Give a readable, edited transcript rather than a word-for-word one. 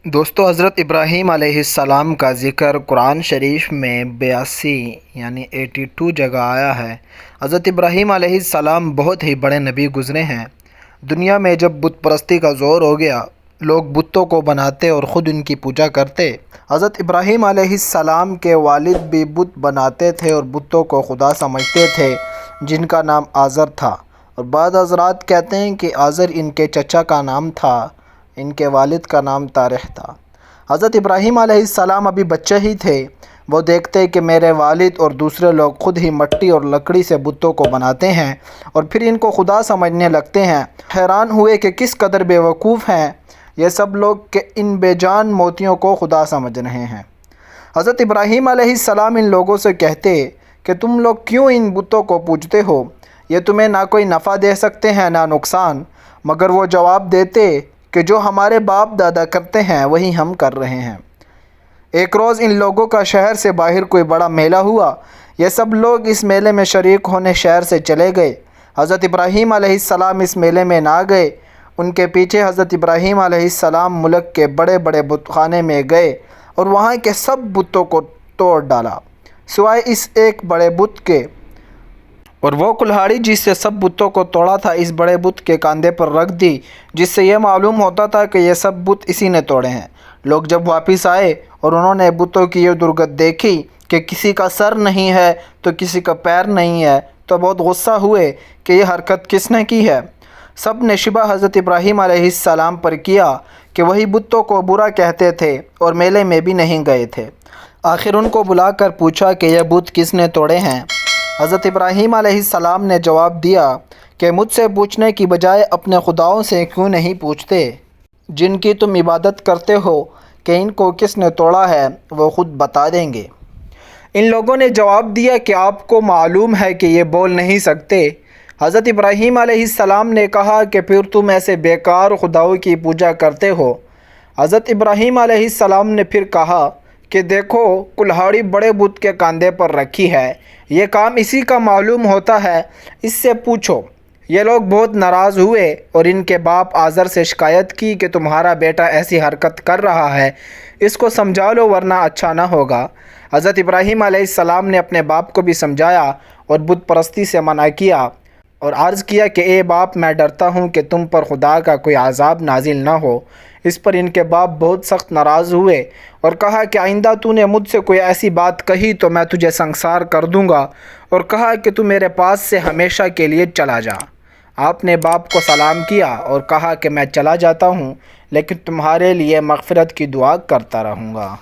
دوستو، حضرت ابراہیم علیہ السلام کا ذکر قرآن شریف میں 82 یعنی 82 جگہ آیا ہے۔ حضرت ابراہیم علیہ السلام بہت ہی بڑے نبی گزرے ہیں۔ دنیا میں جب بت پرستی کا زور ہو گیا، لوگ بتوں کو بناتے اور خود ان کی پوجا کرتے۔ حضرت ابراہیم علیہ السلام کے والد بھی بت بناتے تھے اور بتوں کو خدا سمجھتے تھے، جن کا نام آزر تھا، اور بعض حضرات کہتے ہیں کہ آزر ان کے چچا کا نام تھا، ان کے والد کا نام تارح تھا۔ حضرت ابراہیم علیہ السلام ابھی بچے ہی تھے۔ وہ دیکھتے کہ میرے والد اور دوسرے لوگ خود ہی مٹی اور لکڑی سے بتوں کو بناتے ہیں اور پھر ان کو خدا سمجھنے لگتے ہیں۔ حیران ہوئے کہ کس قدر بے وقوف ہیں یہ سب لوگ کہ ان بے جان موتیوں کو خدا سمجھ رہے ہیں۔ حضرت ابراہیم علیہ السلام ان لوگوں سے کہتے کہ تم لوگ کیوں ان بتوں کو پوجتے ہو؟ یہ تمہیں نہ کوئی نفع دے سکتے ہیں نہ نقصان۔ مگر وہ جواب دیتے کہ جو ہمارے باپ دادا کرتے ہیں وہی ہم کر رہے ہیں۔ ایک روز ان لوگوں کا شہر سے باہر کوئی بڑا میلہ ہوا۔ یہ سب لوگ اس میلے میں شریک ہونے شہر سے چلے گئے۔ حضرت ابراہیم علیہ السلام اس میلے میں نہ گئے۔ ان کے پیچھے حضرت ابراہیم علیہ السلام ملک کے بڑے بڑے بت خانے میں گئے اور وہاں کے سب بتوں کو توڑ ڈالا سوائے اس ایک بڑے بت کے، اور وہ کلہاڑی جس سے سب بتوں کو توڑا تھا اس بڑے بت کے کاندھے پر رکھ دی، جس سے یہ معلوم ہوتا تھا کہ یہ سب بت اسی نے توڑے ہیں۔ لوگ جب واپس آئے اور انہوں نے بتوں کی یہ درگت دیکھی کہ کسی کا سر نہیں ہے تو کسی کا پیر نہیں ہے، تو بہت غصہ ہوئے کہ یہ حرکت کس نے کی ہے۔ سب نے شبہ حضرت ابراہیم علیہ السلام پر کیا کہ وہی بتوں کو برا کہتے تھے اور میلے میں بھی نہیں گئے تھے۔ آخر ان کو بلا کر پوچھا کہ یہ بت کس نے توڑے ہیں۔ حضرت ابراہیم علیہ السلام نے جواب دیا کہ مجھ سے پوچھنے کی بجائے اپنے خداؤں سے کیوں نہیں پوچھتے جن کی تم عبادت کرتے ہو کہ ان کو کس نے توڑا ہے، وہ خود بتا دیں گے۔ ان لوگوں نے جواب دیا کہ آپ کو معلوم ہے کہ یہ بول نہیں سکتے۔ حضرت ابراہیم علیہ السلام نے کہا کہ پھر تم ایسے بیکار خداؤں کی پوجا کرتے ہو۔ حضرت ابراہیم علیہ السلام نے پھر کہا کہ دیکھو، کلہاڑی بڑے بت کے کاندھے پر رکھی ہے، یہ کام اسی کا معلوم ہوتا ہے، اس سے پوچھو۔ یہ لوگ بہت ناراض ہوئے اور ان کے باپ آزر سے شکایت کی کہ تمہارا بیٹا ایسی حرکت کر رہا ہے، اس کو سمجھا لو ورنہ اچھا نہ ہوگا۔ حضرت ابراہیم علیہ السلام نے اپنے باپ کو بھی سمجھایا اور بت پرستی سے منع کیا اور عرض کیا کہ اے باپ، میں ڈرتا ہوں کہ تم پر خدا کا کوئی عذاب نازل نہ ہو۔ اس پر ان کے باپ بہت سخت ناراض ہوئے اور کہا کہ آئندہ تو نے مجھ سے کوئی ایسی بات کہی تو میں تجھے سنگسار کر دوں گا، اور کہا کہ تو میرے پاس سے ہمیشہ کے لیے چلا جا۔ آپ نے باپ کو سلام کیا اور کہا کہ میں چلا جاتا ہوں، لیکن تمہارے لیے مغفرت کی دعا کرتا رہوں گا۔